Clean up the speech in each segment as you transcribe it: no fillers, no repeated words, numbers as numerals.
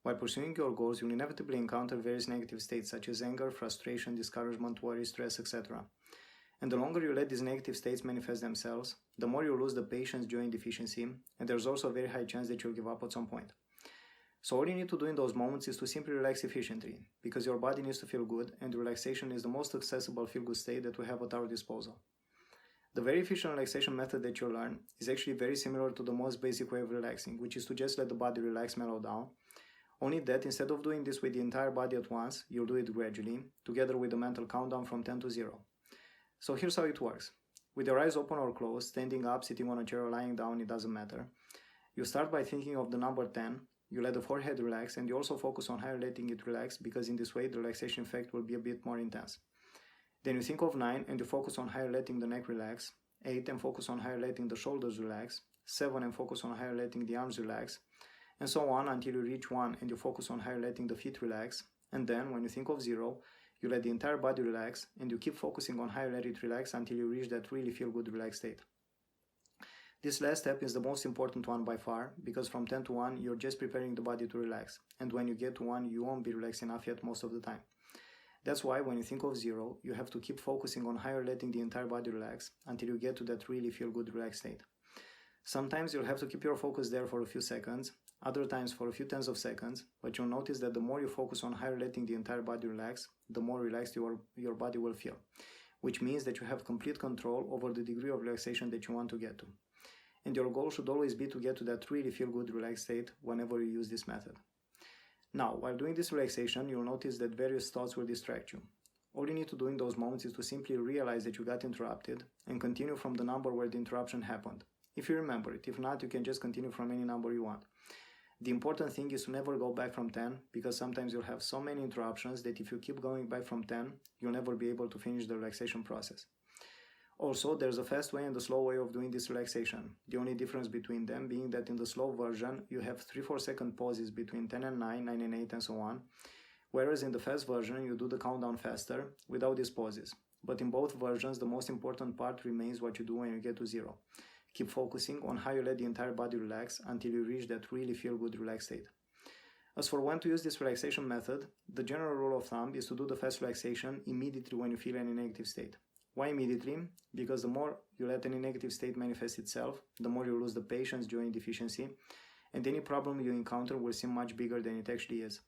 While pursuing your goals, you'll inevitably encounter various negative states such as anger, frustration, discouragement, worry, stress, etc. And the longer you let these negative states manifest themselves, the more you lose the patience, joy, and efficiency, and there's also a very high chance that you'll give up at some point. So all you need to do in those moments is to simply relax efficiently, because your body needs to feel good, and relaxation is the most accessible feel-good state that we have at our disposal. The very efficient relaxation method that you'll learn is actually very similar to the most basic way of relaxing, which is to just let the body relax, mellow down. Only that instead of doing this with the entire body at once, you'll do it gradually, together with a mental countdown from 10 to 0. So here's how it works. With your eyes open or closed, standing up, sitting on a chair or lying down, it doesn't matter. You start by thinking of the number 10, you let the forehead relax, and you also focus on how you're letting it relax, because in this way the relaxation effect will be a bit more intense. Then you think of 9 and you focus on how you're letting the neck relax, 8 and focus on how you're letting the shoulders relax, 7 and focus on how you're letting the arms relax, and so on until you reach 1 and you focus on how you're letting the feet relax, and then when you think of 0, you let the entire body relax and you keep focusing on how you let it relax until you reach that really feel good relaxed state. This last step is the most important one by far, because from 10 to 1 you're just preparing the body to relax, and when you get to 1 you won't be relaxed enough yet most of the time. That's why when you think of 0, you have to keep focusing on how you're letting the entire body relax until you get to that really feel good relaxed state. Sometimes you'll have to keep your focus there for a few seconds, other times for a few tens of seconds, but you'll notice that the more you focus on how you're letting the entire body relax, the more relaxed your body will feel, which means that you have complete control over the degree of relaxation that you want to get to. And your goal should always be to get to that really feel good relaxed state whenever you use this method. Now, while doing this relaxation, you'll notice that various thoughts will distract you. All you need to do in those moments is to simply realize that you got interrupted and continue from the number where the interruption happened. If you remember it, if not, you can just continue from any number you want. The important thing is to never go back from 10, because sometimes you'll have so many interruptions that if you keep going back from 10, you'll never be able to finish the relaxation process. Also, there's a fast way and a slow way of doing this relaxation. The only difference between them being that in the slow version, you have 3-4 second pauses between 10 and 9, 9 and 8 and so on, whereas in the fast version, you do the countdown faster without these pauses. But in both versions, the most important part remains what you do when you get to 0. Keep focusing on how you let the entire body relax until you reach that really feel good relaxed state. As for when to use this relaxation method, the general rule of thumb is to do the fast relaxation immediately when you feel any negative state. Why immediately? Because the more you let any negative state manifest itself, the more you lose the patience, joy, and efficiency, and any problem you encounter will seem much bigger than it actually is.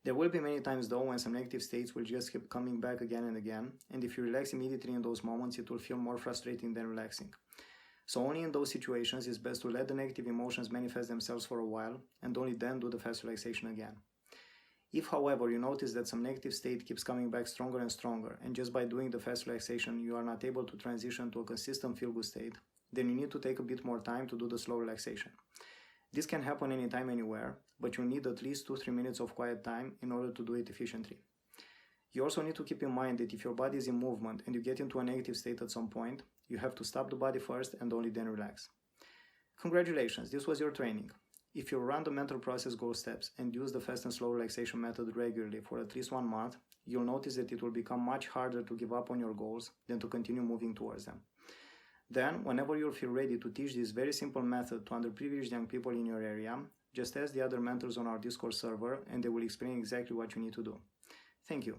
There will be many times though when some negative states will just keep coming back again and again, and if you relax immediately in those moments, it will feel more frustrating than relaxing. So only in those situations it's best to let the negative emotions manifest themselves for a while, and only then do the fast relaxation again. If, however, you notice that some negative state keeps coming back stronger and stronger, and just by doing the fast relaxation you are not able to transition to a consistent feel-good state, then you need to take a bit more time to do the slow relaxation. This can happen anytime, anywhere, but you need at least 2-3 minutes of quiet time in order to do it efficiently. You also need to keep in mind that if your body is in movement and you get into a negative state at some point, you have to stop the body first and only then relax. Congratulations, this was your training. If you run the mental process goal steps and use the fast and slow relaxation method regularly for at least 1 month, you'll notice that it will become much harder to give up on your goals than to continue moving towards them. Then, whenever you'll feel ready to teach this very simple method to underprivileged young people in your area, just ask the other mentors on our Discord server and they will explain exactly what you need to do. Thank you.